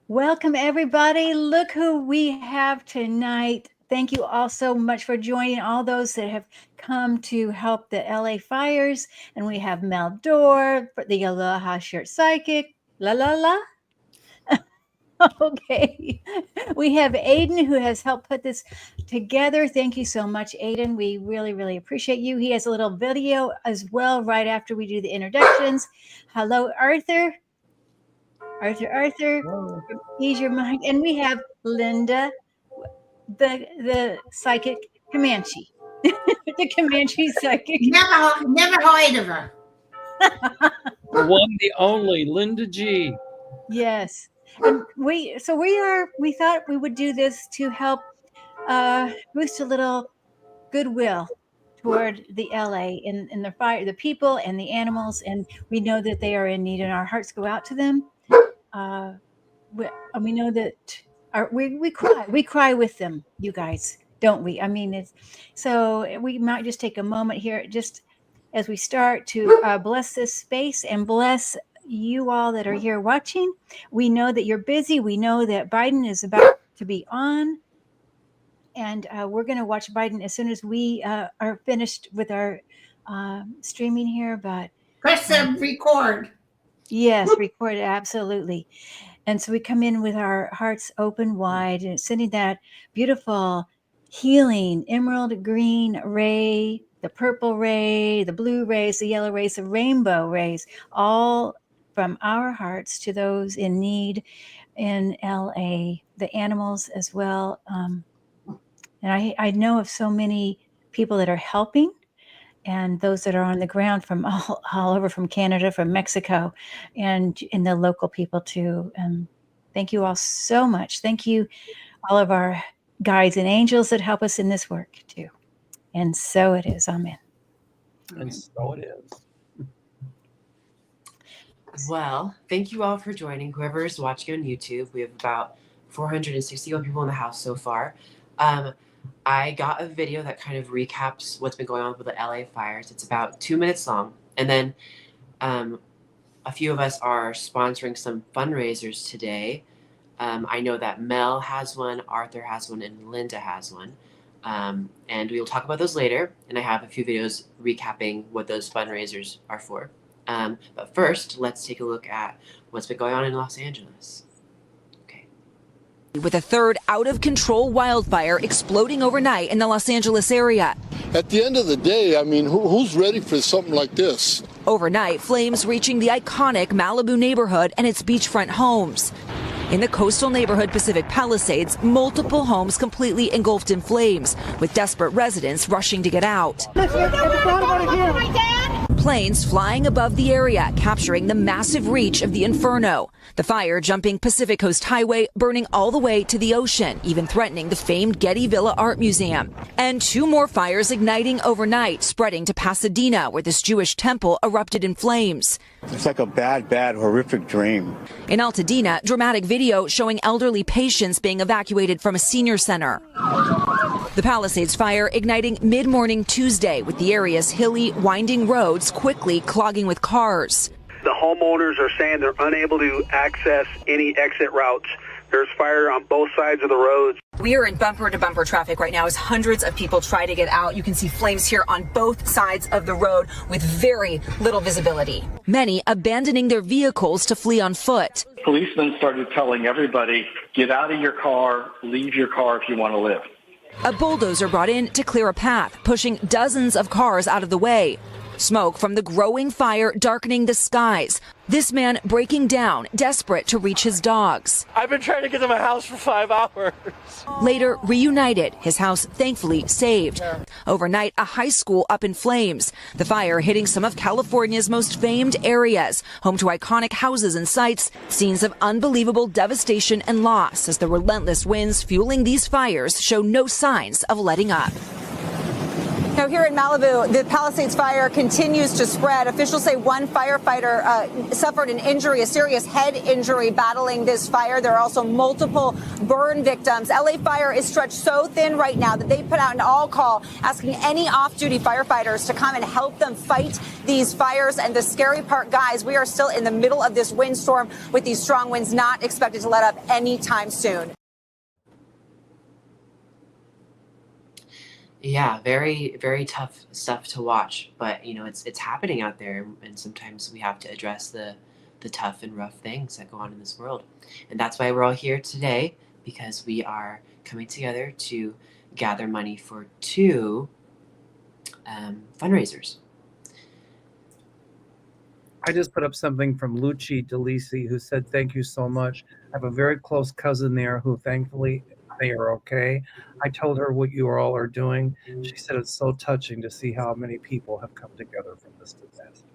Welcome, everybody. Look who we have tonight. Thank you all so much for joining, all those that have come to help the LA fires. And we have Mel Dorr, the Aloha Shirt Psychic. La la la. Okay. We have Aiden, who has helped put this together. Thank you so much, Aiden. We really, really appreciate you. He has a little video as well right after we do the introductions. Hello, Arthur. Arthur, ease your mind. And we have Linda, the psychic Comanche. The Comanche psychic. Never heard of her. The one, the only, Linda G. Yes. And we thought we would do this to help boost a little goodwill toward the LA and the fire, the people and the animals. And we know that they are in need, and our hearts go out to them. We know that we cry with them, you guys, don't we? I mean, so we might just take a moment here, just as we start, to bless this space and bless you all that are here watching. We know that you're busy. We know that Biden is about to be on, and we're going to watch Biden as soon as we are finished with our streaming here. But press record. Yes, record, absolutely. And so we come in with our hearts open wide and sending that beautiful healing emerald green ray, the purple ray, the blue rays, the yellow rays, the rainbow rays, all from our hearts to those in need in LA, the animals as well. And I know of so many people that are helping, and those that are on the ground from all over, from Canada, from Mexico, and the local people too. Thank you all so much. Thank you, all of our guides and angels that help us in this work too. And so it is. Amen. And so it is. Well, thank you all for joining. Whoever is watching on YouTube, we have about 461 people in the house so far. I got a video that kind of recaps what's been going on with the LA fires. It's about 2 minutes long. And then a few of us are sponsoring some fundraisers today. I know that Mel has one, Arthur has one, and Linda has one. And we will talk about those later. And I have a few videos recapping what those fundraisers are for. But first, let's take a look at what's been going on in Los Angeles. With a third out-of-control wildfire exploding overnight in the Los Angeles area. At the end of the day, I mean, who's ready for something like this? Overnight, flames reaching the iconic Malibu neighborhood and its beachfront homes. In the coastal neighborhood Pacific Palisades, multiple homes completely engulfed in flames, with desperate residents rushing to get out. Planes flying above the area, capturing the massive reach of the inferno. The fire jumping Pacific Coast Highway, burning all the way to the ocean, even threatening the famed Getty Villa Art Museum. And 2 more fires igniting overnight, spreading to Pasadena, where this Jewish temple erupted in flames. It's like a bad, horrific dream. In Altadena, dramatic video showing elderly patients being evacuated from a senior center. The Palisades fire igniting mid-morning Tuesday, with the area's hilly, winding roads quickly clogging with cars. The homeowners are saying they're unable to access any exit routes. There's fire on both sides of the roads. We are in bumper-to-bumper traffic right now as hundreds of people try to get out. You can see flames here on both sides of the road with very little visibility. Many abandoning their vehicles to flee on foot. Policemen started telling everybody, get out of your car, leave your car if you want to live. A bulldozer brought in to clear a path, pushing dozens of cars out of the way. Smoke from the growing fire darkening the skies. This man breaking down, desperate to reach his dogs. I've been trying to get to my house for 5 hours. Later, reunited, his house thankfully saved. Overnight, a high school up in flames. The fire hitting some of California's most famed areas, home to iconic houses and sites, scenes of unbelievable devastation and loss as the relentless winds fueling these fires show no signs of letting up. Now, here in Malibu, the Palisades fire continues to spread. Officials say one firefighter suffered an injury, a serious head injury, battling this fire. There are also multiple burn victims. LA Fire is stretched so thin right now that they put out an all call asking any off-duty firefighters to come and help them fight these fires. And the scary part, guys, we are still in the middle of this windstorm with these strong winds not expected to let up anytime soon. Yeah, very, very tough stuff to watch, but you know, it's happening out there, and sometimes we have to address the tough and rough things that go on in this world. And that's why we're all here today, because we are coming together to gather money for two fundraisers. I just put up something from Luci Delisi, who said, "Thank you so much. I have a very close cousin there who thankfully they are okay. I told her what you all are doing. She said it's so touching to see how many people have come together from this disaster."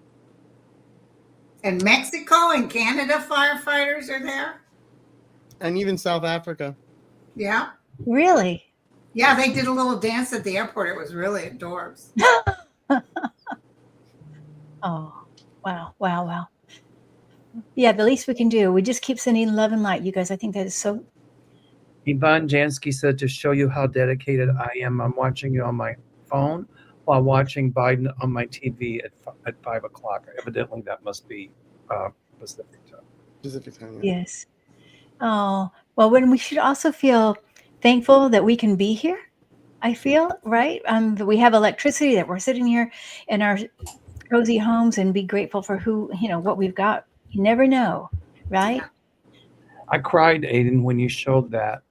And Mexico and Canada firefighters are there. And even South Africa. Yeah. Really? Yeah, they did a little dance at the airport. It was really adorbs. Oh, wow, wow, wow. Yeah, the least we can do. We just keep sending love and light, you guys. I think that is so. Yvonne Jansky said, "To show you how dedicated I am, I'm watching you on my phone while watching Biden on my TV at 5 o'clock. Evidently, that must be Pacific time. Pacific time, yeah. Yes. Oh, well, when we should also feel thankful that we can be here, I feel, right? That we have electricity, that we're sitting here in our cozy homes, and be grateful for what we've got. You never know, right? I cried, Aiden, when you showed that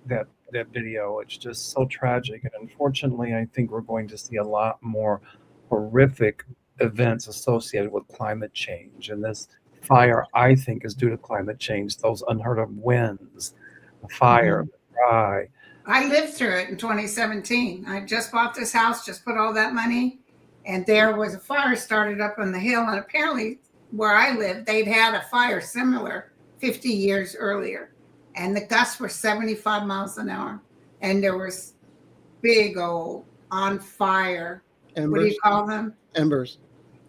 that video. It's just so tragic, and unfortunately, I think we're going to see a lot more horrific events associated with climate change. And this fire, I think, is due to climate change. Those unheard of winds, the fire, the dry. I lived through it in 2017. I just bought this house, just put all that money, and there was a fire started up on the hill. And apparently, where I lived, they'd had a fire similar 50 years earlier. And the gusts were 75 miles an hour. And there was big old on fire. Embers. What do you call them? Embers.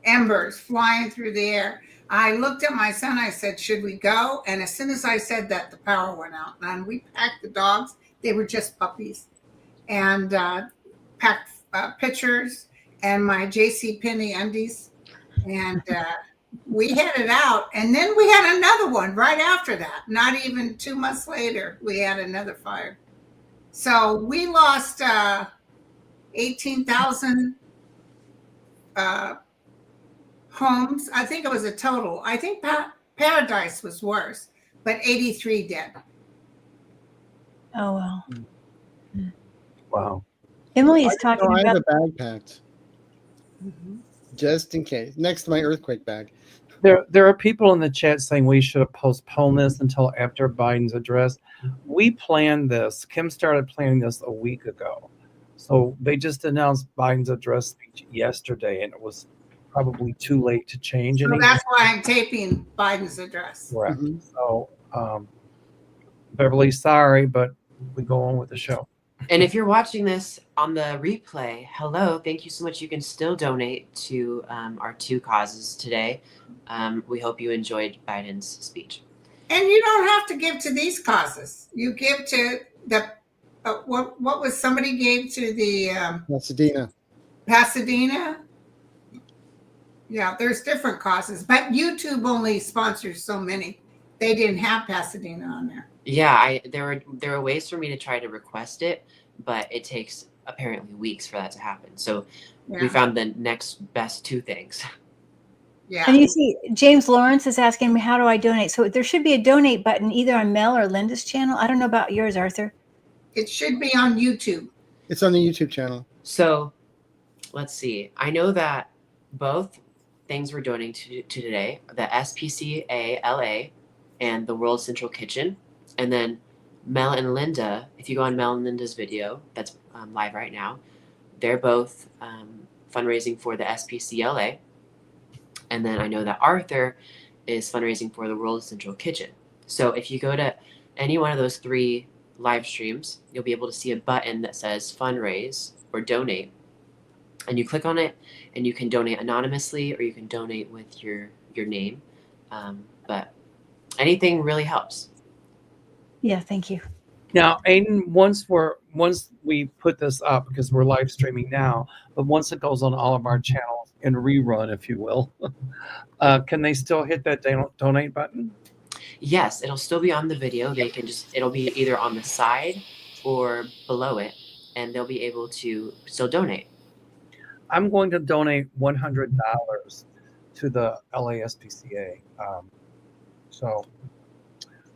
Embers flying through the air. I looked at my son. I said, should we go? And as soon as I said that, the power went out. And we packed the dogs. They were just puppies. And packed pictures and my J.C. Penney undies. And we headed out. And then we had another one right after that. Not even 2 months later, we had another fire. So we lost 18,000 homes. I think it was a total. I think Paradise was worse, but 83 dead. Oh, well. Wow. Emily is talking I have about. a bag packed. Just in case. Next to my earthquake bag. There are people in the chat saying we should have postponed this until after Biden's address. We planned this. Kim started planning this a week ago. So they just announced Biden's address speech yesterday, and it was probably too late to change So anything. that's why I'm taping Biden's address. Correct. So, Beverly, sorry, but we go on with the show. And if you're watching this on the replay, hello, thank you so much. You can still donate to our two causes today. We hope you enjoyed Biden's speech. And you don't have to give to these causes. You give to the, what was somebody gave to the Pasadena? Yeah, there's different causes, but YouTube only sponsors so many. They didn't have Pasadena on there. Yeah, there were ways for me to try to request it, but it takes apparently weeks for that to happen. So we found the next best two things. Yeah. And you see, James Lawrence is asking me, how do I donate? So there should be a donate button either on Mel or Linda's channel. I don't know about yours, Arthur. It should be on YouTube. It's on the YouTube channel. So let's see. I know that both things we're donating to today, the SPCA LA and the World Central Kitchen. And then Mel and Linda, if you go on Mel and Linda's video, that's live right now, they're both fundraising for the SPCLA. And then I know that Arthur is fundraising for the World Central Kitchen. So if you go to any one of those three live streams, you'll be able to see a button that says fundraise or donate, and you click on it, and you can donate anonymously or you can donate with your name. But anything really helps. Yeah, thank you. Now, Aiden, once we put this up, because we're live streaming now, but once it goes on all of our channels in rerun, if you will, can they still hit that donate button? Yes, it'll still be on the video. They can it'll be either on the side or below it, and they'll be able to still donate. I'm going to donate $100 to the LASPCA. So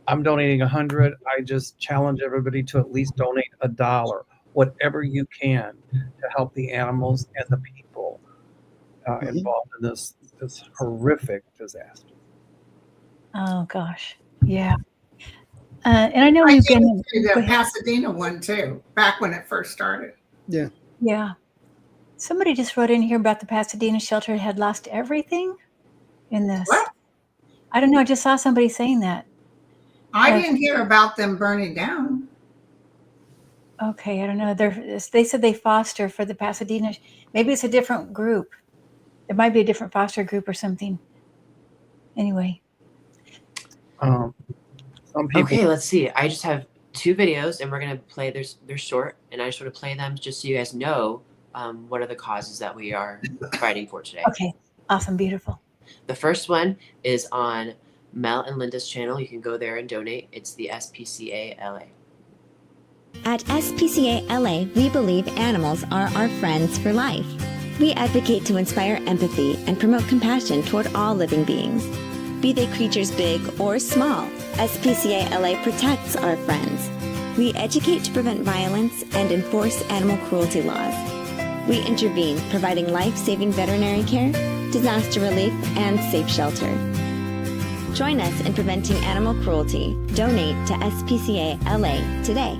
I'm donating 100. I just challenge everybody to at least donate $1, whatever you can, to help the animals and the people involved in this horrific disaster. Oh gosh, yeah. And I know I you've did been the Pasadena one too, back when it first started. Yeah. Yeah. Somebody just wrote in here about the Pasadena shelter had lost everything in this. What? I don't know. I just saw somebody saying that. I didn't hear about them burning down. Okay, I don't know. They said they foster for the Pasadena. Maybe it's a different group. It might be a different foster group or something. Anyway. Some people. Okay, let's see. I just have 2 videos, and we're gonna play. They're short, and I just want to play them just so you guys know what are the causes that we are fighting for today. Okay, awesome, beautiful. The first one is on Mel and Linda's channel. You can go there and donate. It's the SPCA LA. At SPCA LA, we believe animals are our friends for life. We advocate to inspire empathy and promote compassion toward all living beings. Be they creatures big or small, SPCA LA protects our friends. We educate to prevent violence and enforce animal cruelty laws. We intervene, providing life-saving veterinary care, disaster relief, and safe shelter. Join us in preventing animal cruelty. Donate to SPCA LA today.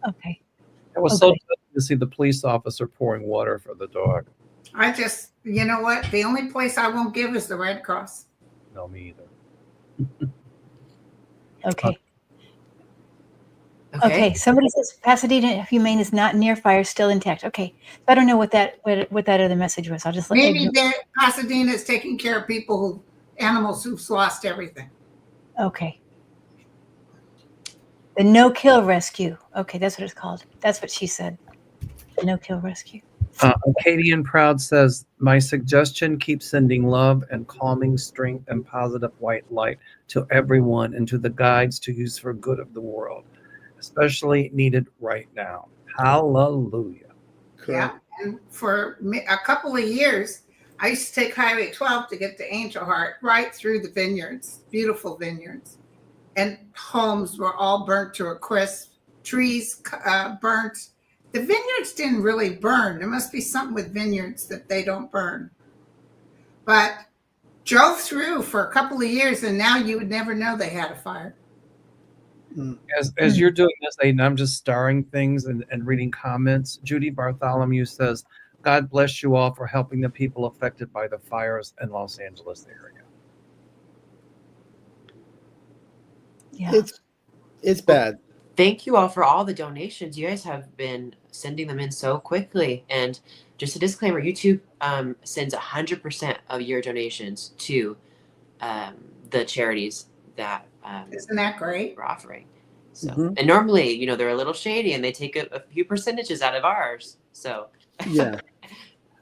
Okay. It was so touching to see the police officer pouring water for the dog. You know what? The only place I won't give is the Red Cross. No, me either. Okay. Okay. Somebody says Pasadena Humane is not near fire, still intact. Okay. I don't know what that other message was. I'll just let Maybe Pasadena is taking care of animals who've lost everything. Okay. The no-kill rescue. Okay, that's what it's called. That's what she said. The no-kill rescue. Katie and Proud says, my suggestion, keep sending love and calming strength and positive white light to everyone and to the guides to use for good of the world, especially needed right now. Hallelujah. Yeah, and for a couple of years, I used to take Highway 12 to get to Angel Heart right through the vineyards, beautiful vineyards. And homes were all burnt to a crisp, trees burnt. The vineyards didn't really burn. There must be something with vineyards that they don't burn. But drove through for a couple of years, and now you would never know they had a fire. As you're doing this, Aiden, I'm just starring things and reading comments. Judy Bartholomew says, God bless you all for helping the people affected by the fires in Los Angeles area. Yeah. It's bad. Thank you all for all the donations. You guys have been sending them in so quickly. And just a disclaimer, YouTube sends 100% of your donations to the charities that isn't that great? We're offering. So, and normally, they're a little shady and they take a few percentages out of ours. So yeah.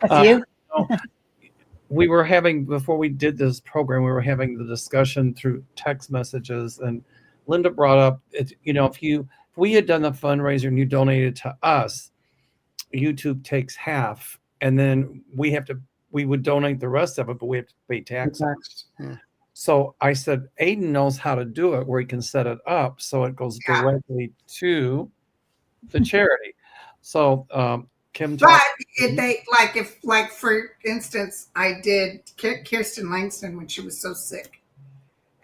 A few? We were having, before we did this program, we were having the discussion through text messages, and Linda brought up, if we had done the fundraiser and you donated to us, YouTube takes half, and then we would donate the rest of it, but we have to pay taxes. Yeah. So I said, Aiden knows how to do it, where he can set it up so it goes directly to the charity. So Kim, but if for instance, I did Kirsten Langston when she was so sick.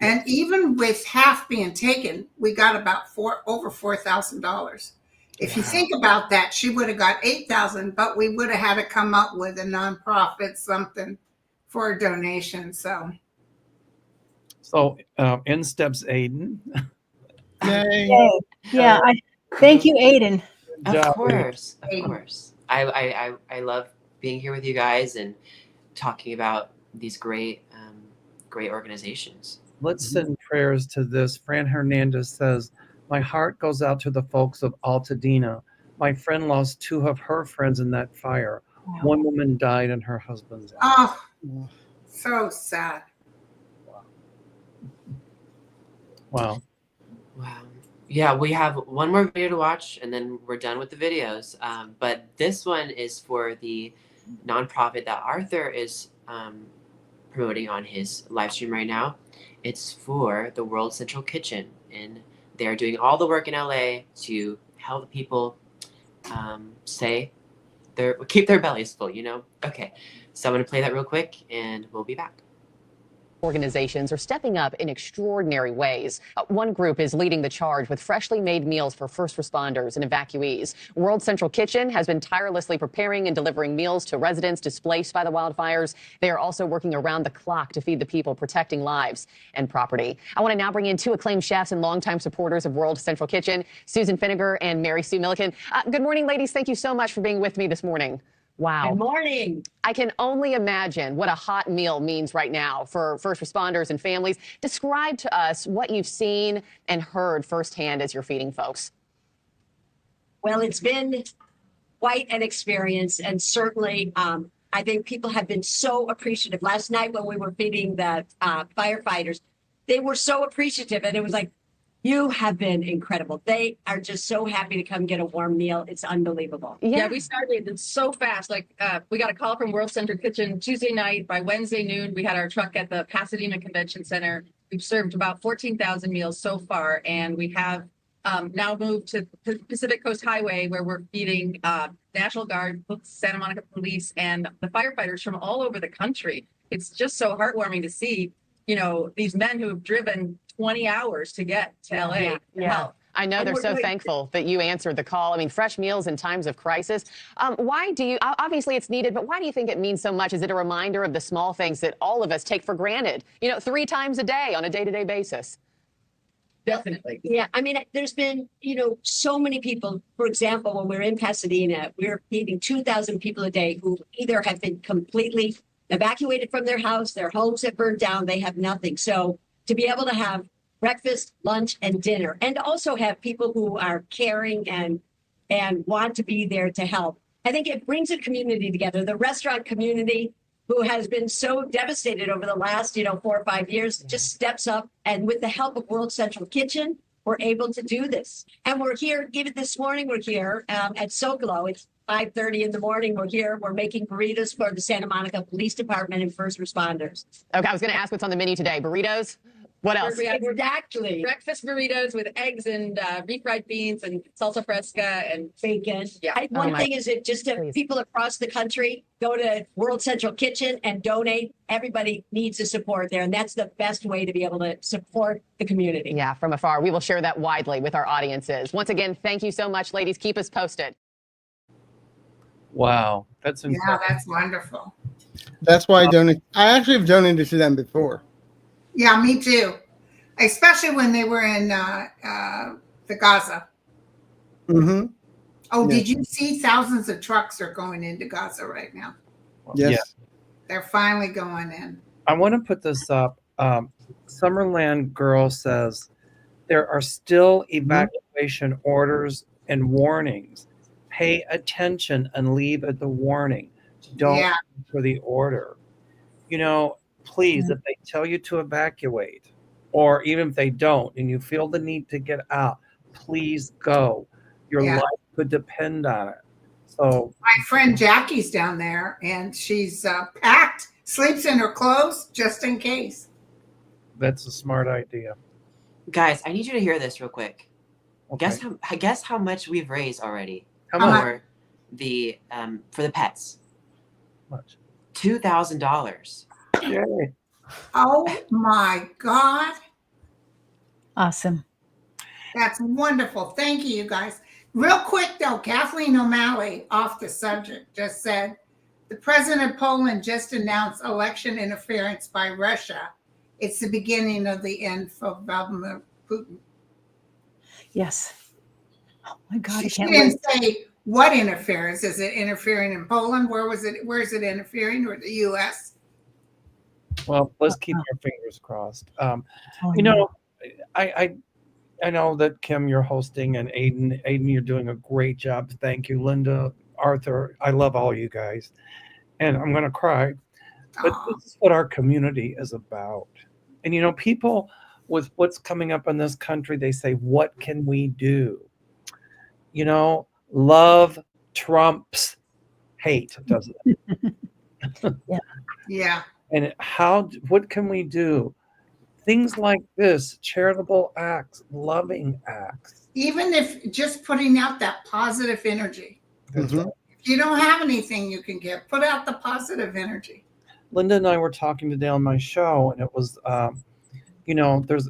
And even with half being taken, we got about over $4,000. If you think about that, she would have got $8,000, but we would have had to come up with a nonprofit something for a donation. So in steps Aiden. Yay. Yeah. Thank you, Aiden. Of job. course, of course. I love being here with you guys and talking about these great organizations. Let's send prayers to this. Fran Hernandez says, my heart goes out to the folks of Altadena. My friend lost 2 of her friends in that fire. One woman died in her husband's arms. Oh, so sad. Wow. Wow. Yeah, we have one more video to watch and then we're done with the videos. But this one is for the nonprofit that Arthur is promoting on his live stream right now. It's for the World Central Kitchen, and they're doing all the work in LA to help people keep their bellies full, you know? Okay, so I'm gonna play that real quick and we'll be back. Organizations are stepping up in extraordinary ways. One group is leading the charge with freshly made meals for first responders and evacuees. World Central Kitchen has been tirelessly preparing and delivering meals to residents displaced by the wildfires. They are also working around the clock to feed the people, protecting lives and property. I want to now bring in 2 acclaimed chefs and longtime supporters of World Central Kitchen, Susan Finnegar and Mary Sue Milliken. Good morning, ladies. Thank you so much for being with me this morning. Wow. Good morning. I can only imagine what a hot meal means right now for first responders and families. Describe to us what you've seen and heard firsthand as you're feeding folks. Well, it's been quite an experience, and certainly I think people have been so appreciative. Last night when we were feeding the firefighters, they were so appreciative, and it was like, you have been incredible. They are just so happy to come get a warm meal. It's unbelievable. Yeah, we started so fast. Like we got a call from World Central Kitchen Tuesday night. By Wednesday noon, we had our truck at the Pasadena Convention Center. We've served about 14,000 meals so far, and we have now moved to the Pacific Coast Highway, where we're feeding National Guard, Santa Monica Police, and the firefighters from all over the country. It's just so heartwarming to see, you know, these men who have driven 20 hours to get to LA to help. I know they're so thankful that you answered the call. I mean, fresh meals in times of crisis. Why do you, obviously it's needed, but why do you think it means so much? Is it a reminder of the small things that all of us take for granted, you know, 3 times a day on a day-to-day basis? Definitely. Yeah. I mean, there's been, you know, so many people. For example, when we're in Pasadena, we're feeding 2,000 people a day who either have been completely evacuated from their house, their homes have burned down, they have nothing. So to be able to have breakfast, lunch, and dinner, and also have people who are caring and want to be there to help, I think it brings a community together. The restaurant community, who has been so devastated over the last, 4 or 5 years, just steps up. And with the help of World Central Kitchen, we're able to do this. And we're here, even this morning, we're here at Socolo. It's 5:30 in the morning. We're here. We're making burritos for the Santa Monica Police Department and first responders. Okay, I was going to ask what's on the menu today. Burritos? What else? Exactly. Breakfast burritos with eggs and refried beans and salsa fresca and bacon. Yeah. One thing is that just people across the country go to World Central Kitchen and donate. Everybody needs the support there, and that's the best way to be able to support the community. Yeah, from afar. We will share that widely with our audiences. Once again, thank you so much, ladies. Keep us posted. Wow, that's incredible. Yeah, that's wonderful. That's why I actually have donated to them before. Yeah, me too. Especially when they were in the Gaza. Mm-hmm. Oh, Did you see thousands of trucks are going into Gaza right now? Yes. Yeah. They're finally going in. I want to put this up. Summerland Girl says there are still evacuation orders and warnings. Pay attention and leave at the warning. Don't wait for the order. You know, please, if they tell you to evacuate, or even if they don't, and you feel the need to get out, please go. Your life could depend on it. So my friend Jackie's down there, and she's packed, sleeps in her clothes just in case. That's a smart idea. Guys, I need you to hear this real quick. Okay. Guess how much we've raised already How much? for the pets. Much. $2,000. Yay. Oh my God. Awesome. That's wonderful. Thank you, you guys. Real quick though, Kathleen O'Malley, off the subject, just said, the president of Poland just announced election interference by Russia. It's the beginning of the end for Vladimir Putin. Yes. Oh my God, I She can't wait. didn't say what interference. Is it interfering in Poland? Where is it interfering, or the U.S.? Well, let's keep our fingers crossed. Oh, You yeah. know, I know that Kim, you're hosting, and Aiden, you're doing a great job. Thank you, Linda, Arthur. I love all you guys, and I'm gonna cry. But this is what our community is about. And people with what's coming up in this country, they say, "What can we do?" Love trumps hate, doesn't it? Yeah. Yeah. And what can we do? Things like this, charitable acts, loving acts. Even if just putting out that positive energy. That's right. If you don't have anything you can give, put out the positive energy. Linda and I were talking today on my show, and it was,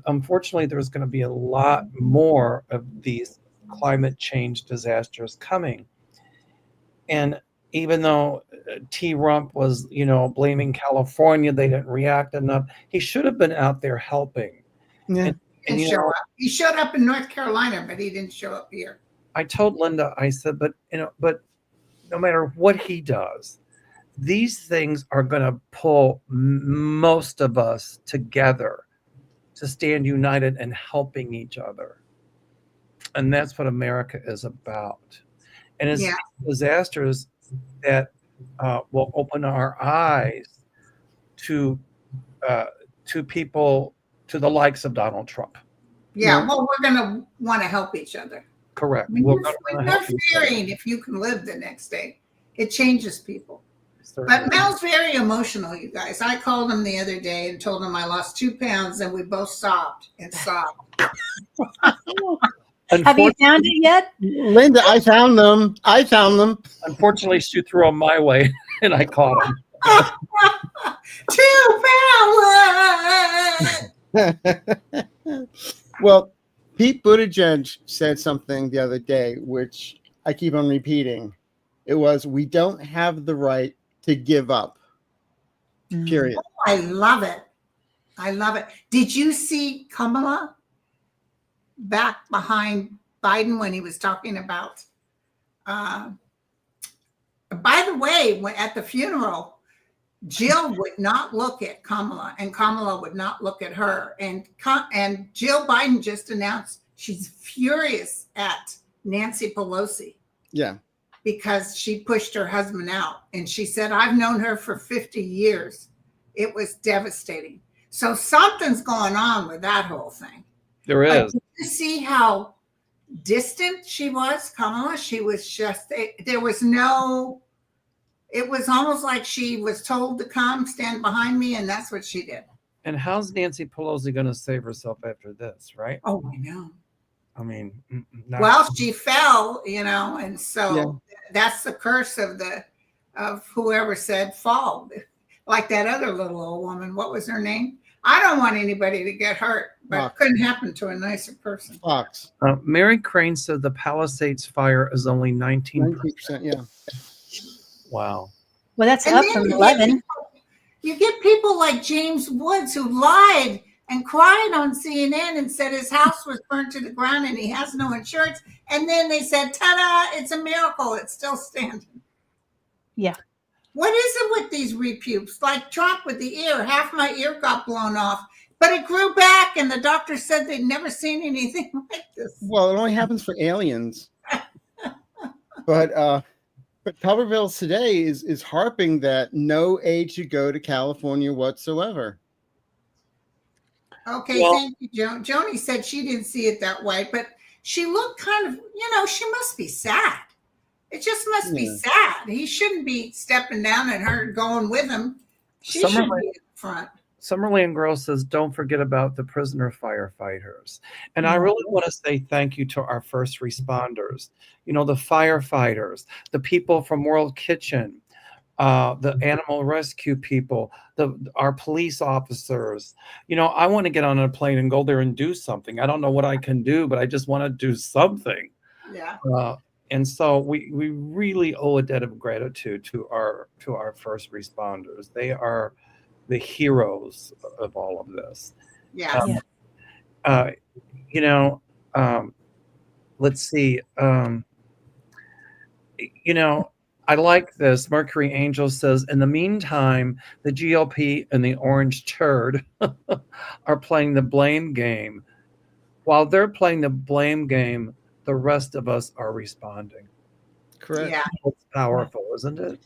unfortunately, there's going to be a lot more of these climate change disasters coming. And even though T. Rump was, blaming California, they didn't react enough. He should have been out there helping. Yeah. And Show up. He showed up in North Carolina, but he didn't show up here. I told Linda, I said, but no matter what he does, these things are going to pull most of us together to stand united and helping each other. And that's what America is about. And it's disasters that will open our eyes to people, to the likes of Donald Trump. Yeah, well, we're going to want to help each other. Correct. When you're fearing if you can live the next day, it changes people. But Mel's very emotional, you guys. I called him the other day and told him I lost 2 pounds, and we both sobbed and sobbed. Have you found it yet? Linda, I found them. Unfortunately, she threw them my way, and I caught them. 2 pounds! Well, Pete Buttigieg said something the other day, which I keep on repeating. It was, we don't have the right to give up. Period. Oh, I love it. I love it. Did you see Kamala back behind Biden when he was talking about, by the way, at the funeral, Jill would not look at Kamala and Kamala would not look at her. And Jill Biden just announced she's furious at Nancy Pelosi. Yeah. Because she pushed her husband out. And she said, I've known her for 50 years. It was devastating. So something's going on with that whole thing. There is. Did you see how distant she was, Kamala? She was just, there was no, it was almost like she was told to come, stand behind me, and that's what she did. And how's Nancy Pelosi going to save herself after this, right? Oh, I know. I mean, well, she fell, and so that's the curse of whoever said fall, like that other little old woman. What was her name? I don't want anybody to get hurt, but it couldn't happen to a nicer person. Fox. Mary Crane said the Palisades fire is only 19%. Yeah. Wow. Well, that's up from 11. You get people like James Woods who lied and cried on CNN and said his house was burned to the ground and he has no insurance. And then they said, ta-da, it's a miracle. It's still standing. Yeah. What is it with these repubes? Like Trump with the ear. Half my ear got blown off, but it grew back and the doctor said they'd never seen anything like this. Well, it only happens for aliens. But Tuberville today is harping that no aid should go to California whatsoever. Okay, thank you, Joan. Joni said she didn't see it that way, but she looked kind of, she must be sad. It just must be sad. He shouldn't be stepping down and her going with him. She should be in front. Summerland Girl says, don't forget about the prisoner firefighters. And I really want to say thank you to our first responders, the firefighters, the people from World Kitchen, the animal rescue people, our police officers. I want to get on a plane and go there and do something. I don't know what I can do, but I just want to do something. Yeah. And so we really owe a debt of gratitude to our first responders. They are the heroes of all of this. Yeah. let's see. You know, I like this. Mercury Angel says, in the meantime, the GOP and the orange turd are playing the blame game. While they're playing the blame game, the rest of us are responding. Correct. Yeah. It's powerful, isn't it?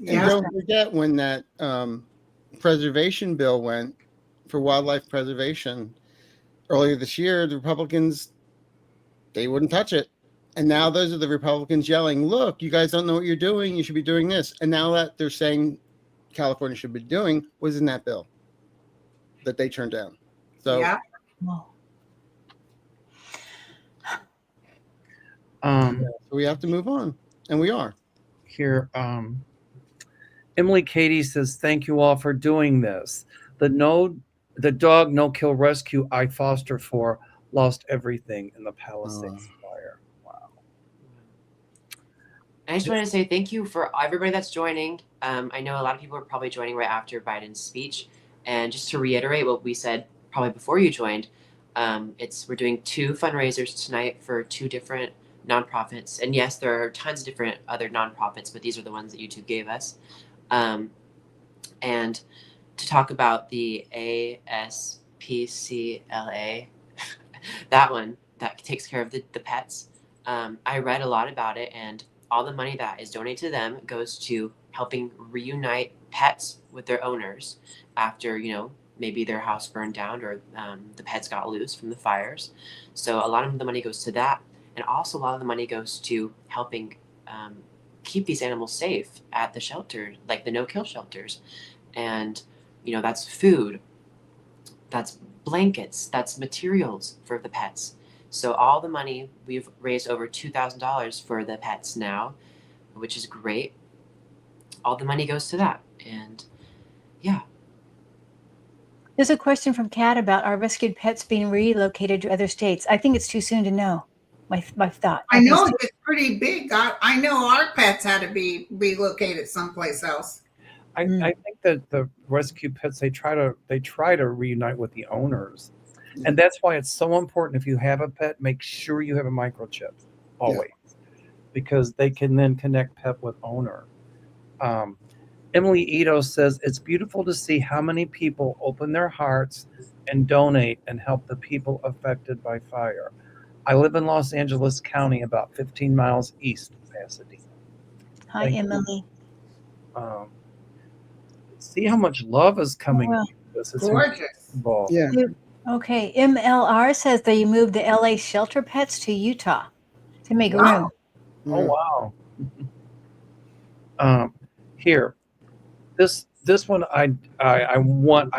And don't forget when that preservation bill went for wildlife preservation earlier this year, the Republicans, they wouldn't touch it. And now those are the Republicans yelling, look, you guys don't know what you're doing. You should be doing this. And now that they're saying California should be doing was in that bill that they turned down. So yeah. So we have to move on. And we are. Here, Emily Katie says, thank you all for doing this. The dog no-kill rescue I fostered for lost everything in the Palisades fire. Wow. I just wanted to say thank you for everybody that's joining. I know a lot of people are probably joining right after Biden's speech. And just to reiterate what we said probably before you joined, we're doing 2 fundraisers tonight for 2 different nonprofits. And yes, there are tons of different other nonprofits, but these are the ones that YouTube gave us. And to talk about the ASPCLA, that one that takes care of the pets. I read a lot about it, and all the money that is donated to them goes to helping reunite pets with their owners after, maybe their house burned down or the pets got loose from the fires. So a lot of the money goes to that. And also a lot of the money goes to helping keep these animals safe at the shelter, like the no-kill shelters. And, that's food, that's blankets, that's materials for the pets. So all the money, we've raised over $2,000 for the pets now, which is great. All the money goes to that. And yeah. There's a question from Kat about our rescued pets being relocated to other states. I think it's too soon to know. My thought. I know it's pretty big. I know our pets had to be relocated someplace else. I think that the rescue pets, they try to reunite with the owners. And that's why it's so important, if you have a pet, make sure you have a microchip always, because they can then connect pet with owner. Emily Ito says, it's beautiful to see how many people open their hearts and donate and help the people affected by fire. I live in Los Angeles County, about 15 miles east of Pasadena. Hi, Emily. See how much love is coming. Wow. This is gorgeous. Yeah. Okay. MLR says they moved the LA shelter pets to Utah to make room. Oh, wow. Here, this one I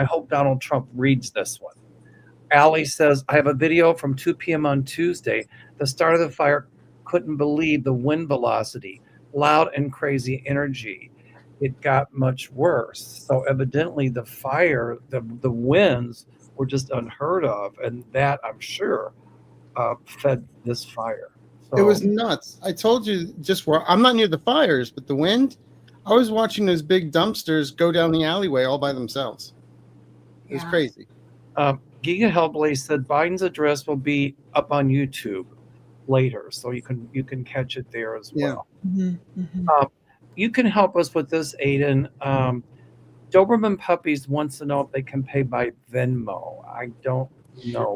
hope Donald Trump reads this one. Allie says, I have a video from 2 p.m. on Tuesday. The start of the fire, couldn't believe the wind velocity, loud and crazy energy. It got much worse. So evidently the fire, the winds were just unheard of. And that, I'm sure, fed this fire. So, it was nuts. I told you just where I'm not near the fires, but the wind, I was watching those big dumpsters go down the alleyway all by themselves. It was crazy. Giga Hellblaze said Biden's address will be up on YouTube later, so you can catch it there as well. You can help us with this, Aiden. Doberman Puppies wants to know if they can pay by Venmo. I don't know.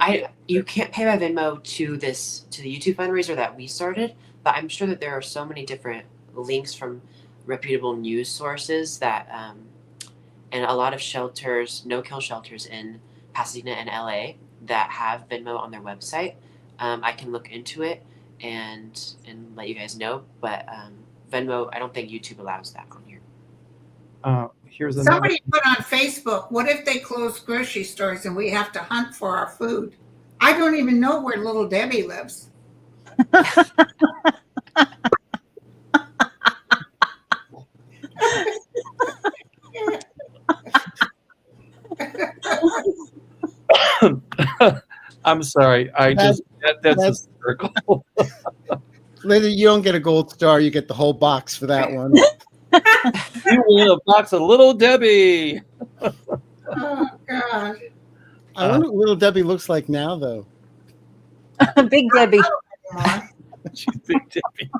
You can't pay by Venmo to the YouTube fundraiser that we started, but I'm sure that there are so many different links from reputable news sources that, and a lot of shelters, no-kill shelters in Pasadena and LA that have Venmo on their website. I can look into it and let you guys know, but Venmo, I don't think YouTube allows that on here. Here's Somebody put on Facebook, what if they close grocery stores and we have to hunt for our food? I don't even know where Little Debbie lives. I'm sorry. That's hysterical. Later, you don't get a gold star. You get the whole box for that one. You win a box of Little Debbie. Oh, God. I wonder what Little Debbie looks like now, though. Big Debbie. I don't know anymore. She's Big Debbie.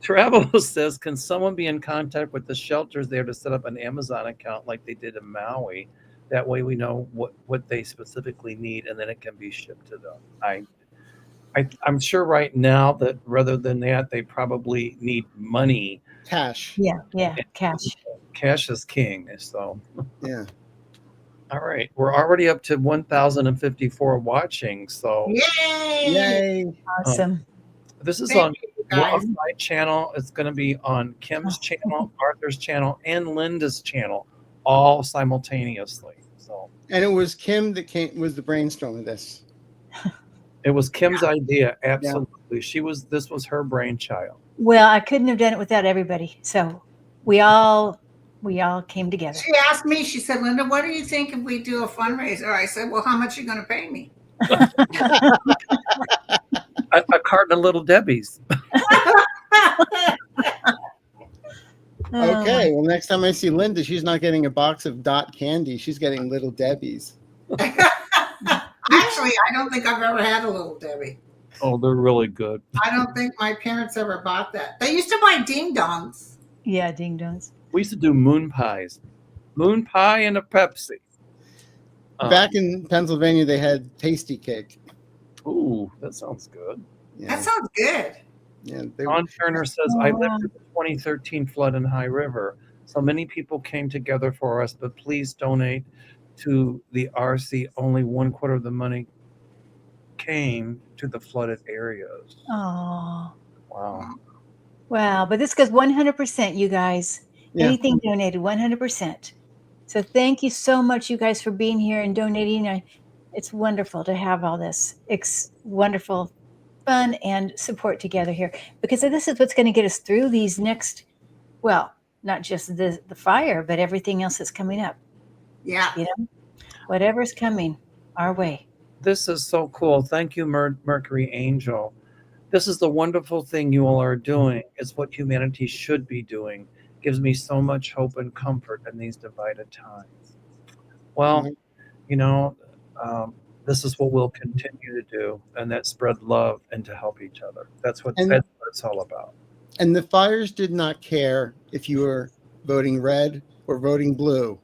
Travel says, can someone be in contact with the shelters there to set up an Amazon account like they did in Maui? That way we know what they specifically need, and then it can be shipped to them. I'm sure right now that rather than that, they probably need money. Cash. Yeah, cash. Cash is king. So yeah. All right, we're already up to 1,054 watching. So Yay! Awesome. This is Thank on you, guys. my channel. It's going to be on Kim's channel, Arthur's channel, and Linda's channel, all simultaneously. So, and it was Kim that was the brainstorm of this. It was Kim's idea. Absolutely, this was her brainchild. Well, I couldn't have done it without everybody. So we all came together. She asked me, she said, Linda, what do you think if we do a fundraiser? I said, well, how much are you going to pay me? A carton of Little Debbie's. Okay, well, next time I see Linda, she's not getting a box of Dot candy. She's getting Little Debbie's. Actually, I don't think I've ever had a Little Debbie. Oh, they're really good. I don't think my parents ever bought that. They used to buy ding dongs. Yeah, ding dongs. We used to do moon pies. Moon pie and a Pepsi. Back in Pennsylvania, they had Tasty Cake. Ooh, that sounds good. Yeah. That sounds good. Yeah, Don Turner says, I lived in the 2013 flood in High River. So many people came together for us, but please donate to the RC. Only 1/4 of the money came to the flooded areas. Oh. Wow. Wow. But this goes 100%, you guys. Yeah. Anything donated, 100%. So thank you so much, you guys, for being here and donating. It's wonderful to have all this wonderful fun and support together here, because this is what's going to get us through these next, well, not just the fire, but everything else that's coming up. Yeah. You know, whatever's coming our way. This is so cool. Thank you, Mercury Angel. This is the wonderful thing you all are doing. It's what humanity should be doing. Gives me so much hope and comfort in these divided times. Well, you know, this is what we'll continue to do, and that's spread love and to help each other. That's what it's all about. And the fires did not care if you were voting red or voting blue.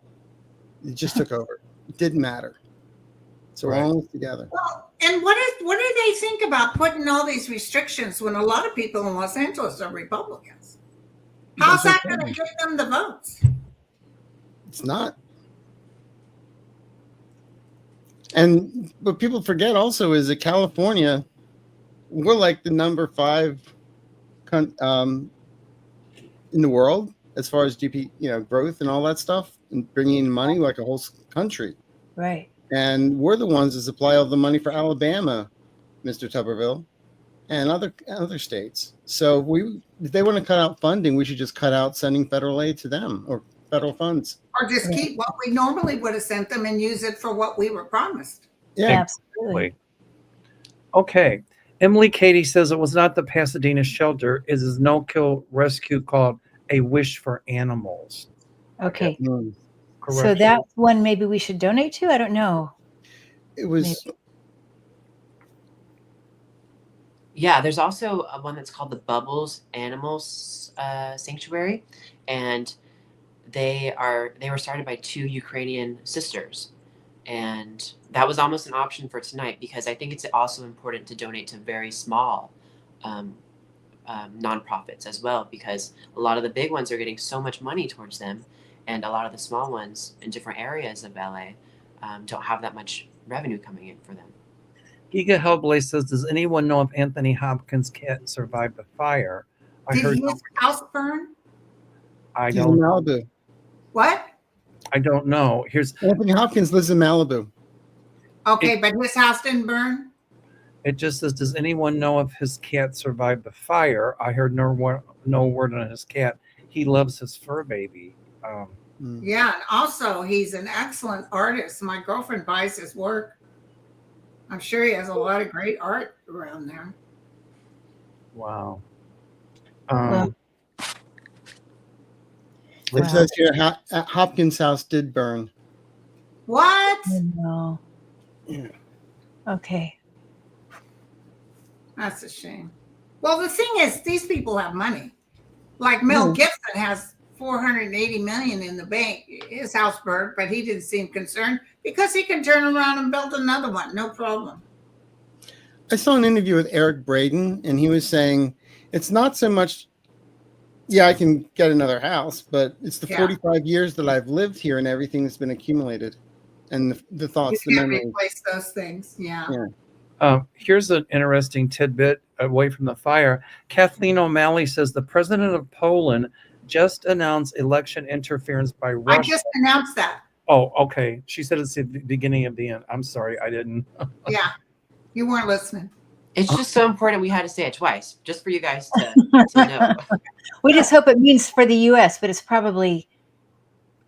It just took over. It didn't matter. So we're all together. Well, and what do they think about putting all these restrictions when a lot of people in Los Angeles are Republicans? How's that going to give them the votes? It's not. And what people forget also is that California, we're like the number 5 in the world as far as GDP, growth and all that stuff, and bringing in money like a whole country. Right. And we're the ones that supply all the money for Alabama, Mr. Tuberville, and other states. So if they want to cut out funding, we should just cut out sending federal aid to them or federal funds. Or just keep what we normally would have sent them and use it for what we were promised. Yeah, absolutely. Okay. Emily Katie says it was not the Pasadena shelter. It is no-kill rescue called A Wish for Animals. Okay. Correct. So that's one maybe we should donate to? I don't know. It was... Maybe. Yeah, there's also one that's called the Bubbles Animals Sanctuary, and they were started by 2 Ukrainian sisters, and that was almost an option for tonight, because I think it's also important to donate to very small nonprofits as well, because a lot of the big ones are getting so much money towards them, and a lot of the small ones in different areas of LA don't have that much revenue coming in for them. Giga Hellblaze says, does anyone know if Anthony Hopkins' cat survived the fire? Did his house burn? I He's in don't. Malibu. What? I don't know. Anthony Hopkins lives in Malibu. Okay, but his house didn't burn? It just says, does anyone know if his cat survived the fire? I heard no word on his cat. He loves his fur baby. Yeah, and also he's an excellent artist. My girlfriend buys his work. I'm sure he has a lot of great art around there. Wow. It says here Hopkins' house did burn. What? No. Yeah. Okay. That's a shame. Well, the thing is, these people have money. Like Mel Gibson has 480 million in the bank. His house burned, but he didn't seem concerned because he can turn around and build another one, no problem. I saw an interview with Eric Braden, and he was saying it's not so much, yeah, I can get another house, but it's the 45 years that I've lived here and everything that's been accumulated, and the thoughts, the You can't memories. replace those things. Yeah. Here's an interesting tidbit away from the fire. Kathleen O'Malley says the president of Poland just announced election interference by Russia. I just announced that. Oh, okay. She said it's the beginning of the end. I'm sorry, I didn't. Yeah, you weren't listening. It's just so important we had to say it twice, just for you guys to know. We just hope it means for the U.S., but it's probably,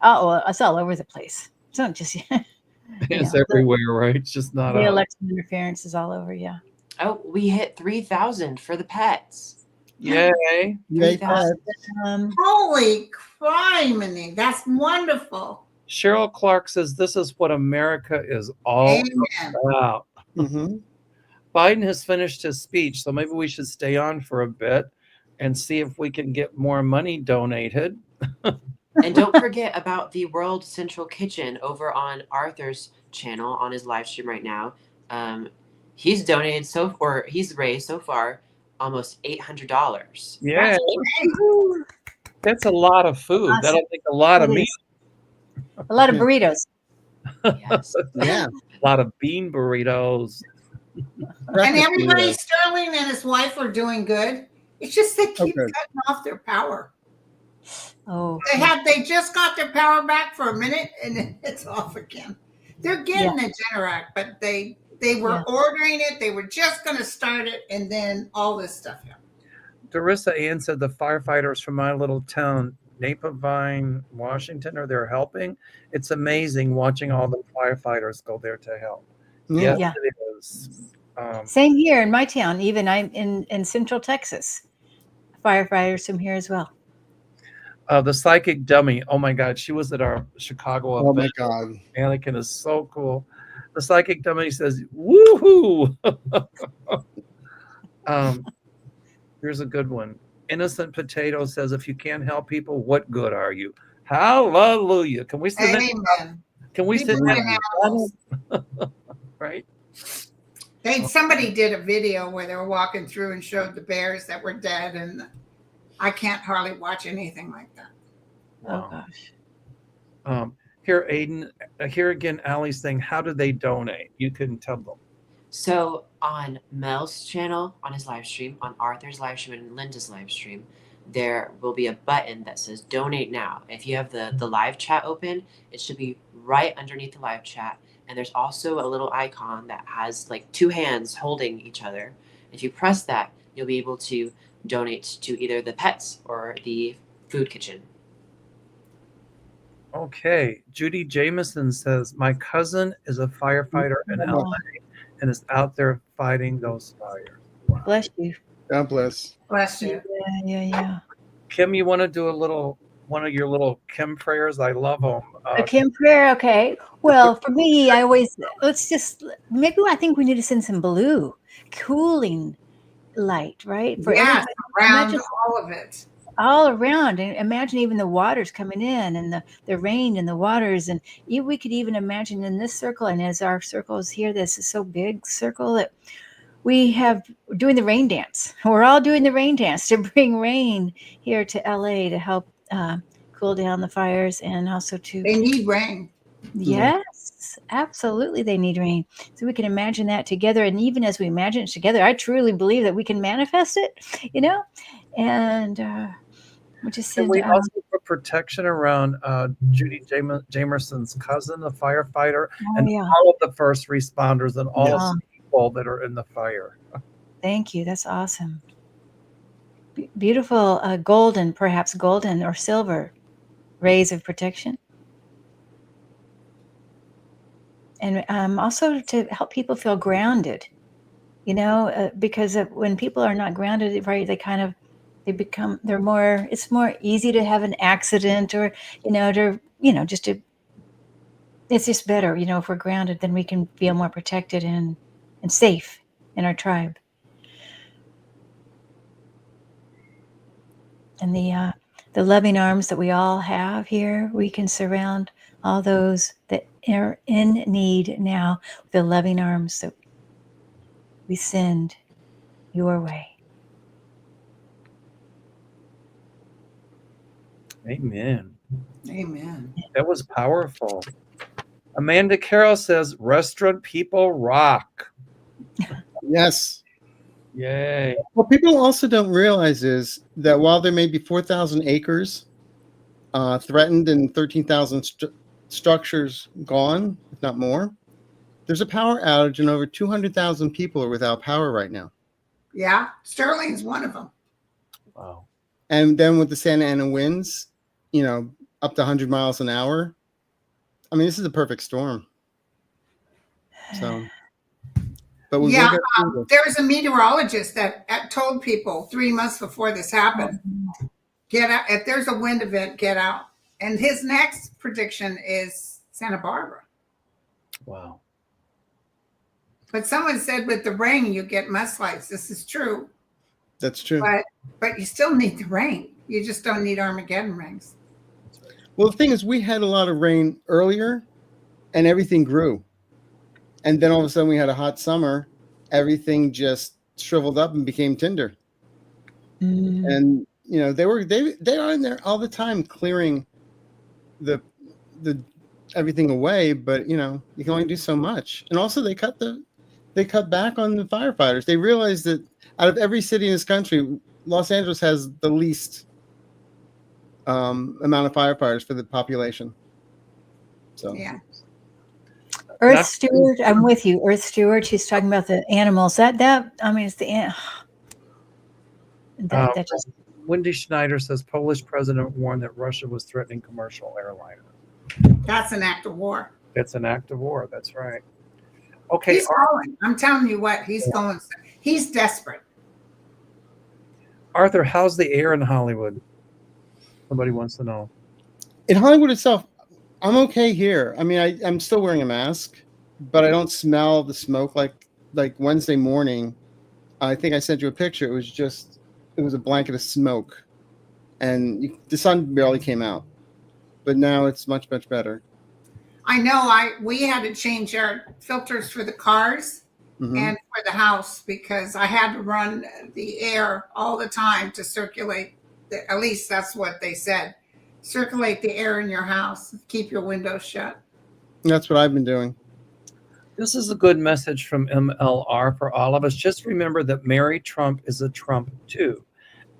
it's all over the place. It's not just It's everywhere, right? It's just not the election interference is all over. Yeah. Oh, we hit 3,000 for the pets. Yay! 3,000. Holy criminy, that's wonderful. Cheryl Clark says this is what America is all about. Biden has finished his speech, so maybe we should stay on for a bit and see if we can get more money donated. And don't forget about the World Central Kitchen over on Arthur's channel on his live stream right now. He's donated he's raised so far almost $800. Yeah, that's a lot of food. Awesome. That'll take a lot of meat. A lot of burritos. Yes. Yeah. A lot of bean burritos. And everybody, Sterling and his wife are doing good. It's just they keep cutting off their power. Oh. They just got their power back for a minute and then it's off again. They're getting the Generac, but they were ordering it. They were just going to start it, and then all this stuff happened. Darissa Ann said the firefighters from my little town, Napavine, Washington, are there helping. It's amazing watching all the firefighters go there to help. Yes, it is. Same here in my town. Even I'm in Central Texas. Firefighters from here as well. The psychic dummy. Oh my God, she was at our Chicago event. Oh my God, Anakin is so cool. The psychic dummy says, "Woohoo!" Here's a good one. Innocent Potato says, "If you can't help people, what good are you?" Hallelujah! Can we say that? Can we say that? Right? Somebody did a video where they were walking through and showed the bears that were dead, and I can't hardly watch anything like that. Oh gosh. Here, Aiden, here again, Allie's saying, how do they donate? You can tell them. So on Mel's channel, on his live stream, on Arthur's live stream, and Linda's live stream, there will be a button that says donate now. If you have the live chat open, it should be right underneath the live chat. And there's also a little icon that has like two hands holding each other. If you press that, you'll be able to donate to either the pets or the food kitchen. Okay. Judy Jameson says, my cousin is a firefighter in LA and is out there fighting those fires. Wow. Bless you. God bless. Bless you. Yeah. Kim, you want to do one of your little Kim prayers? I love them. A Kim prayer, okay. Well, for me, I think we need to send some blue, cooling light, right? For around all of it. All around, and imagine even the waters coming in, and the rain and the waters, and we could even imagine in this circle, and as our circle is here, this is so big circle that we have doing the rain dance. We're all doing the rain dance to bring rain here to LA to help cool down the fires, and also to they need rain. Yes, absolutely, they need rain. So we can imagine that together, and even as we imagine it together, I truly believe that we can manifest it, and we just said, we also put protection around Judy Jamerson's cousin, a firefighter, and all of the first responders and all of the people that are in the fire. Thank you. That's awesome. Beautiful golden or silver rays of protection. And also to help people feel grounded, because when people are not grounded, right, it's more easy to have an accident or, it's just better, if we're grounded, then we can feel more protected and and safe in our tribe. And the loving arms that we all have here, we can surround all those that are in need now with the loving arms that we send your way. Amen. Amen. That was powerful. Amanda Carroll says, restaurant people rock. Yes. Yay. What people also don't realize is that while there may be 4,000 acres threatened and 13,000 structures gone, if not more, there's a power outage and over 200,000 people are without power right now. Yeah, Sterling's one of them. Wow. And then with the Santa Ana winds, up to 100 miles an hour, I mean, this is a perfect storm. So, but we will get through this. There was a meteorologist that told people 3 months before this happened, get out. If there's a wind event, get out. And his next prediction is Santa Barbara. Wow. But someone said with the rain, you get mudslides. This is true. That's true. But you still need the rain. You just don't need Armageddon rings. Well, the thing is, we had a lot of rain earlier and everything grew. And then all of a sudden we had a hot summer. Everything just shriveled up and became tinder. And, they are in there all the time clearing the everything away. But, you can only do so much. And also they cut back on the firefighters. They realized that out of every city in this country, Los Angeles has the least amount of firefighters for the population. So yeah. Earth Steward, I'm with you. Earth Steward, she's talking about the animals. It's the Wendy Schneider says Polish president warned that Russia was threatening commercial airliner. That's an act of war. That's an act of war. That's right. Okay. He's going. I'm telling you what, he's going. He's desperate. Arthur, how's the air in Hollywood? Somebody wants to know. In Hollywood itself, I'm okay here. I mean, I'm still wearing a mask, but I don't smell the smoke like Wednesday morning. I think I sent you a picture. It was a blanket of smoke, and the sun barely came out. But now it's much, much better. I know. We had to change our filters for the cars and for the house because I had to run the air all the time to circulate. At least that's what they said. Circulate the air in your house. Keep your windows shut. That's what I've been doing. This is a good message from MLR for all of us. Just remember that Mary Trump is a Trump too.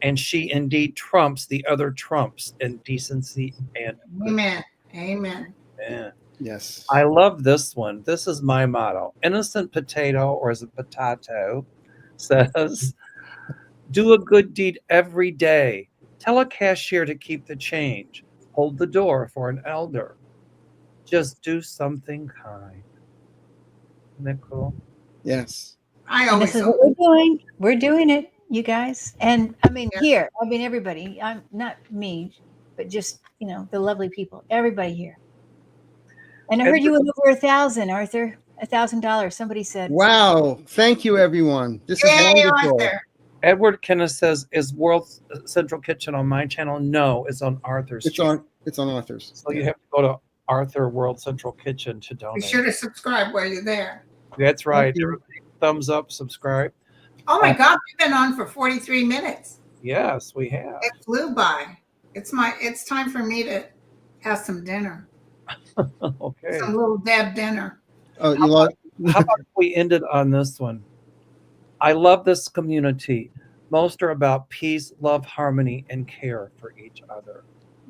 And she indeed trumps the other Trumps in decency and Amen. Amen. Amen. Yes. I love this one. This is my motto. Innocent potato, or is it potato, says, do a good deed every day. Tell a cashier to keep the change. Hold the door for an elder. Just do something kind. Isn't that cool? Yes. This is what we're doing. We're doing it, you guys. And here, everybody. I'm not me, but just the lovely people. Everybody here. And I heard you went over 1,000, Arthur. $1,000. Somebody said. Wow! Thank you, everyone. This is wonderful. Arthur. Edward Kenneth says, "Is World Central Kitchen on my channel?" No, it's on Arthur's. It's on Arthur's. So you have to go to Arthur World Central Kitchen to donate. Be sure to subscribe while you're there. That's right. Thumbs up, subscribe. Oh my God, we've been on for 43 minutes. Yes, we have. It flew by. It's time for me to have some dinner. Okay. Some little Deb dinner. Oh, how about we end it on this one? I love this community. Most are about peace, love, harmony, and care for each other.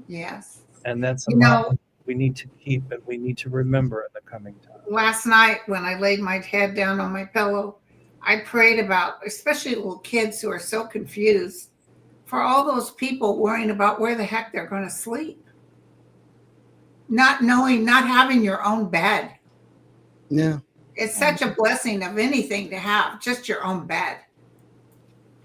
Yes. And that's a lot we need to keep and we need to remember in the coming time. Last night when I laid my head down on my pillow, I prayed about, especially little kids who are so confused, for all those people worrying about where the heck they're going to sleep. Not knowing, not having your own bed. Yeah. It's such a blessing of anything to have, just your own bed.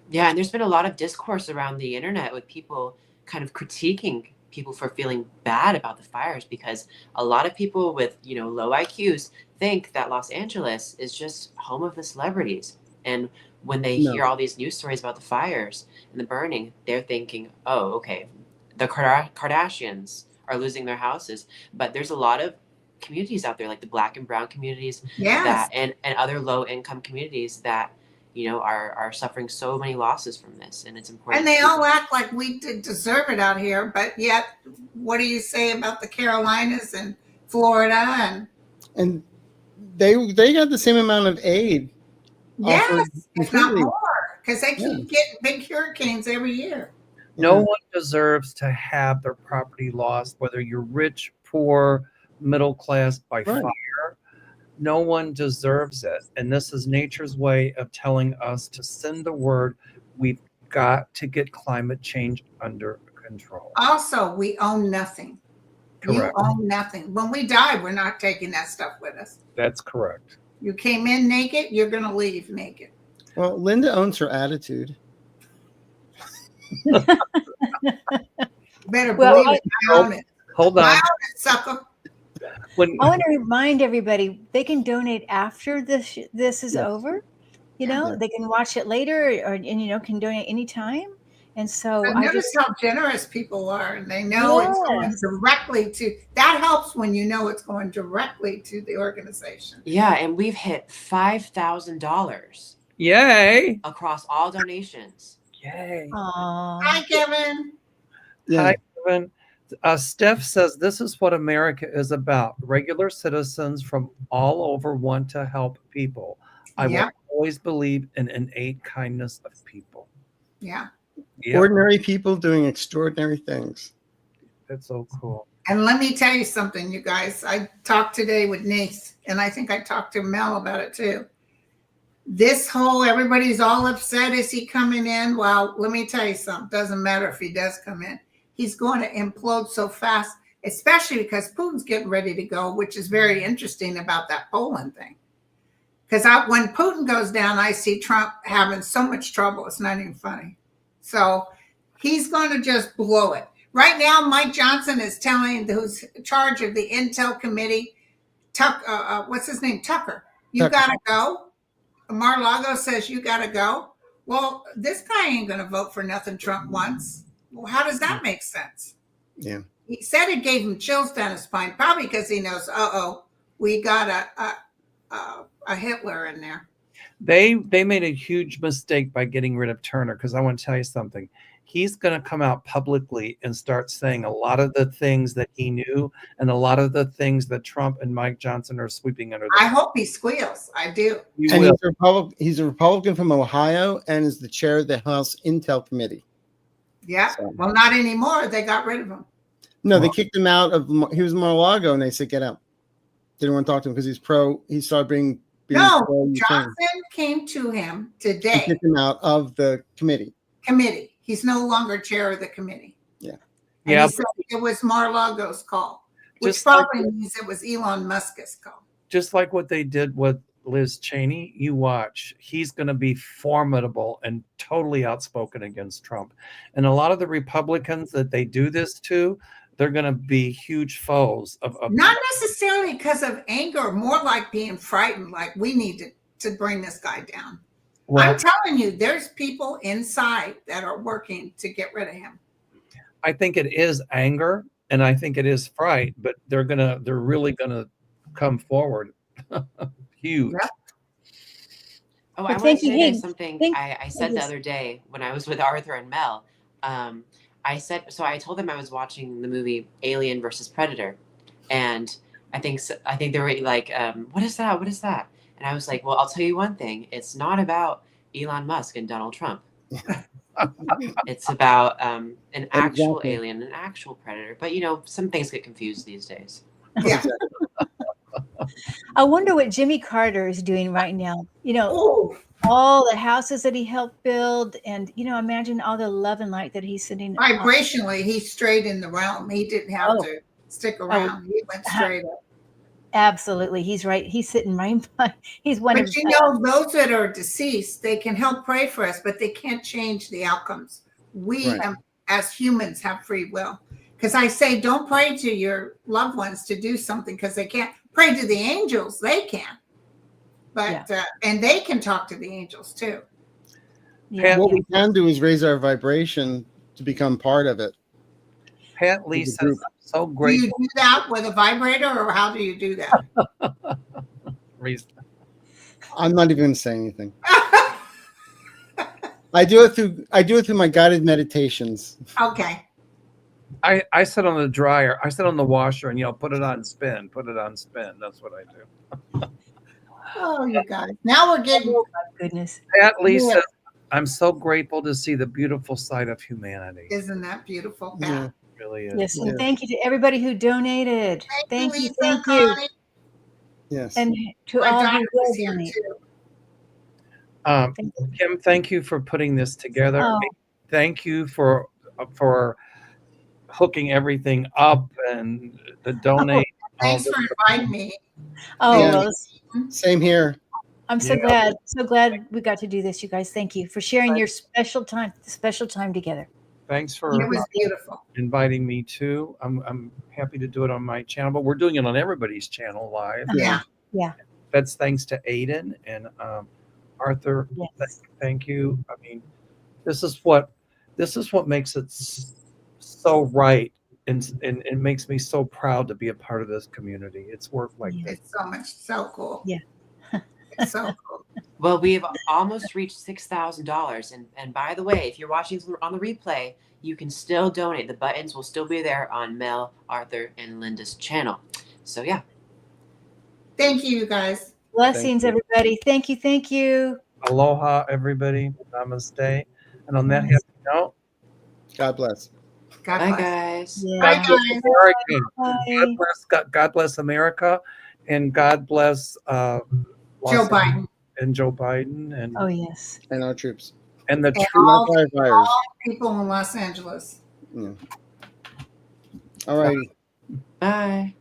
Yeah, and there's been a lot of discourse around the internet with people kind of critiquing people for feeling bad about the fires, because a lot of people with, you know, low IQs think that Los Angeles is just home of the celebrities. And when they hear all these news stories about the fires and the burning, they're thinking, oh, okay, the Kardashians are losing their houses. But there's a lot of communities out there, like the Black and brown communities, that and other low income communities that, you know, are suffering so many losses from this. And it's important. And they all act like we deserve it out here, but yet, what do you say about the Carolinas and Florida and they got the same amount of aid? Yes, if not more, because they keep getting big hurricanes every year. No one deserves to have their property lost, whether you're rich, poor, middle class, by fire. No one deserves it. And this is nature's way of telling us to send the word, we've got to get climate change under control. Also, we own nothing. Correct. You own nothing. When we die, we're not taking that stuff with us. That's correct. You came in naked, you're going to leave naked. Well, Linda owns her attitude. Better believe it. I own it. Hold on. I own it, sucker. I want to remind everybody, they can donate after this is over. You know, they can watch it later, and you know, can donate anytime. And so I notice how generous people are, and they know it's going directly to. That helps when you know it's going directly to the organization. Yeah, and we've hit $5,000. Yay! Across all donations. Yay! Hi, Kevin. Hi, Kevin. Steph says this is what America is about. Regular citizens from all over want to help people. I will always believe in innate kindness of people. Yeah. Yep. Ordinary people doing extraordinary things. That's so cool. And let me tell you something, you guys. I talked today with Nice, and I think I talked to Mel about it too. This whole everybody's all upset. Is he coming in? Well, let me tell you something. Doesn't matter if he does come in. He's going to implode so fast, especially because Putin's getting ready to go, which is very interesting about that Poland thing. Because when Putin goes down, I see Trump having so much trouble. It's not even funny. So he's going to just blow it. Right now, Mike Johnson is telling who's in charge of the Intel committee, what's his name? Tucker. You got to go. Mar-a-Lago says you got to go. Well, this guy ain't going to vote for nothing Trump wants. Well, how does that make sense? Yeah. He said it gave him chills down his spine, probably because he knows, we got a Hitler in there. They made a huge mistake by getting rid of Turner, because I want to tell you something. He's going to come out publicly and start saying a lot of the things that he knew and a lot of the things that Trump and Mike Johnson are sweeping under the I hope he squeals. I do. And he's a Republican from Ohio and is the chair of the House Intel Committee. Yeah. So. Well, not anymore. They got rid of him. No, they kicked him out of. He was Mar-a-Lago, and they said get out. Didn't want to talk to him because he's pro. He started being no. Johnson came to him today. He kicked him out of the committee. He's no longer chair of the committee. Yeah. And he said it was Mar-a-Lago's call, which probably means it was Elon Musk's call. Just like what they did with Liz Cheney, you watch. He's going to be formidable and totally outspoken against Trump. And a lot of the Republicans that they do this to, they're going to be huge foes of not necessarily because of anger, more like being frightened, like we need to bring this guy down. Well, I'm telling you, there's people inside that are working to get rid of him. I think it is anger and I think it is fright, but they're really gonna come forward. Huge. Yep. Oh, I want to say something I said the other day when I was with Arthur and Mel. I told them I was watching the movie Alien versus Predator, and I think they were like, what is that? What is that? And I was like, well, I'll tell you one thing. It's not about Elon Musk and Donald Trump. It's about an actual alien, an actual predator. But, you know, some things get confused these days. Yeah. I wonder what Jimmy Carter is doing right now. You know, all the houses that he helped build, and, you know, imagine all the love and light that he's sitting. Vibrationally, he strayed in the realm. He didn't have to stick around. He went straight up. Absolutely. He's right. He's sitting right by. He's one of. But you know, those that are deceased, they can help pray for us, but they can't change the outcomes. We have, as humans, have free will. Because I say, don't pray to your loved ones to do something because they can't. Pray to the angels, they can. But and they can talk to the angels too. Yeah. What we can do is raise our vibration to become part of it. Pat Lee says, I'm so grateful. Do you do that with a vibrator, or how do you do that? I'm not even going to say anything. I do it through my guided meditations. Okay. I sit on the dryer. I sit on the washer and put it on spin. Put it on spin. That's what I do. Oh, you guys! Now we're getting. Oh my goodness. Pat Lee says, I'm so grateful to see the beautiful side of humanity. Isn't that beautiful, Pat? Yeah. It really is. Yes, and thank you to everybody who donated. Thank you, Lisa, thank you. Connie. Yes. And to My all daughter who was will here donate. too. Kim, thank you for putting this together. Oh. Thank you for hooking everything up and the donate. Thanks for inviting me. Oh, Yeah. well, Same here. I'm so glad we got to do this, you guys. Thank you for sharing your special time together. Thanks for It was beautiful. inviting me too. I'm happy to do it on my channel, but we're doing it on everybody's channel live. Yeah. Yeah. That's thanks to Aiden and Arthur. Yes. Thank you. I mean, this is what makes it so right, and it makes me so proud to be a part of this community. It's work like this. It's so cool. Yeah. It's so cool. Well, we have almost reached $6,000. And by the way, if you're watching on the replay, you can still donate. The buttons will still be there on Mel, Arthur, and Linda's channel. So, yeah. Thank you, you guys. Blessings, everybody. Thank you. Thank you. Aloha, everybody. Namaste. And on that happy note, God bless. God Bye, bless. guys. Yeah. Bye, God guys. bless America. God bless America, and God bless Joe Biden. and Joe Biden and Oh, yes. And our troops. and the And troops. all people in Los Angeles. Yeah. All right. Bye.